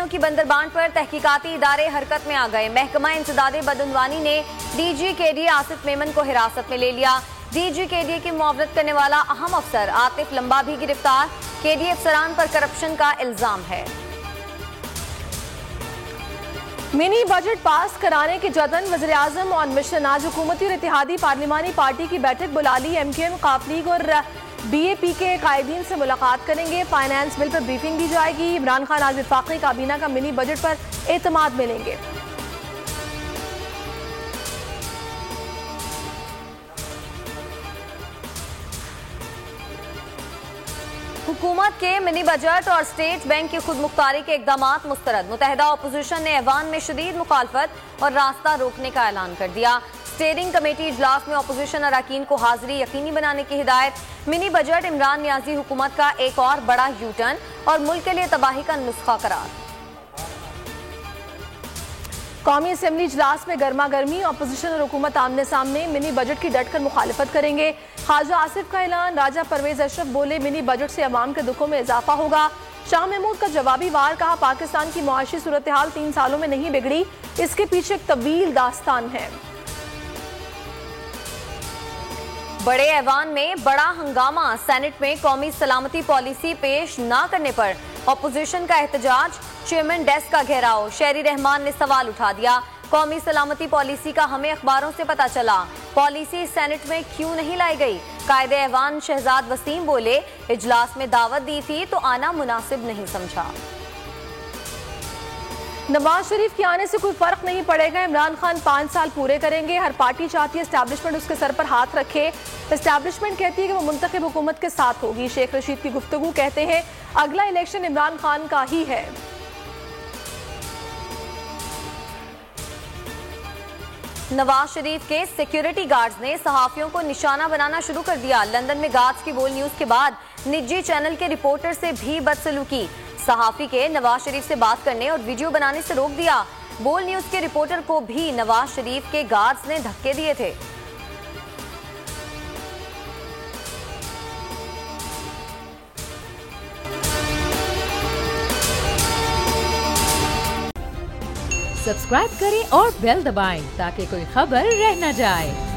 पुलिसकर्मियों की बंदरबांट पर तहकीकाती इदारे हरकत में आ गए। महकमा इंसदादे बदउनवानी ने DG KDA आसिफ मेमन को हिरासत में ले लिया। DG KDA की मुआवनत करने वाला अहम अफसर आतिफ लंबा भी गिरफ्तार। KDA अफसरान पर करप्शन का इल्जाम है। मिनी बजट पास कराने के जतन वज़ीर आज़म ऑन मिशन। आज हुकूमती और इत्तेहादी पार्लिमानी पार्टी की बैठक बुला ली। MQM काफ लीग और BAP के कायदीन से मुलाकात करेंगे। फाइनेंस बिल पर ब्रीफिंग दी जाएगी। इमरान खान आज वफाकी काबीना का मिनी बजट पर एतमाद मिलेंगे। हुकूमत के मिनी बजट और स्टेट बैंक की खुद मुख्तारी के इकदामात मुस्तरद। मुतहदा अपोजिशन ने ऐवान में शदीद मुखालफत और रास्ता रोकने का ऐलान कर दिया। स्टेयरिंग कमेटी इजलास में अपोजिशन अरकान को हाजिरी यकीनी बनाने की हिदायत। मिनी बजट इमरान नियाजी हुकूमत का एक और बड़ा यूटर्न और मुल्क के लिए तबाही का नुस्खा करार। कौमी असम्बली इजलास में गर्मा गर्मी। अपोजिशन और हुकूमत आमने सामने। मिनी बजट की डटकर मुखालिफत करेंगे। ख्वाजा आसिफ का ऐलान। राजा परवेज अशरफ बोले मिनी बजट से अवाम के दुखों में इजाफा होगा। शाह महमूद का जवाबी वार। कहा पाकिस्तान की मुआशी सूरत हाल 3 सालों में नहीं बिगड़ी, इसके पीछे एक तवील दास्तान है। बड़े ऐवान में बड़ा हंगामा। सेनेट में कौमी सलामती पॉलिसी पेश न करने पर अपोजिशन का एहतजाज। चेयरमैन डेस्क का घेराव। शहरी रहमान ने सवाल उठा दिया। कौमी सलामती पॉलिसी का हमें अखबारों से पता चला, पॉलिसी सेनेट में क्यों नहीं लाई गई। कायदे ऐवान शहजाद वसीम बोले इजलास में दावत दी थी तो आना मुनासिब नहीं समझा। नवाज शरीफ के आने से कोई फर्क नहीं पड़ेगा। इमरान खान 5 साल पूरे करेंगे। हर पार्टी चाहती है एस्टैब्लिशमेंट उसके सर पर हाथ रखे। एस्टैब्लिशमेंट कहती है कि वो मुंतखब हुकूमत के साथ होगी। शेख रशीद की गुफ्तगू कहते हैं अगला इलेक्शन इमरान खान का ही है। नवाज शरीफ के सिक्योरिटी गार्ड्स ने सहाफियों को निशाना बनाना शुरू कर दिया। लंदन में गार्ड्स की बोल न्यूज के बाद निजी चैनल के रिपोर्टर से भी बदसलूकी। सहाफी के नवाज शरीफ से बात करने और वीडियो बनाने से रोक दिया। बोल न्यूज के रिपोर्टर को भी नवाज शरीफ के गार्ड्स ने धक्के दिए थे। सब्सक्राइब करें और बेल दबाएं ताकि कोई खबर रह न जाए।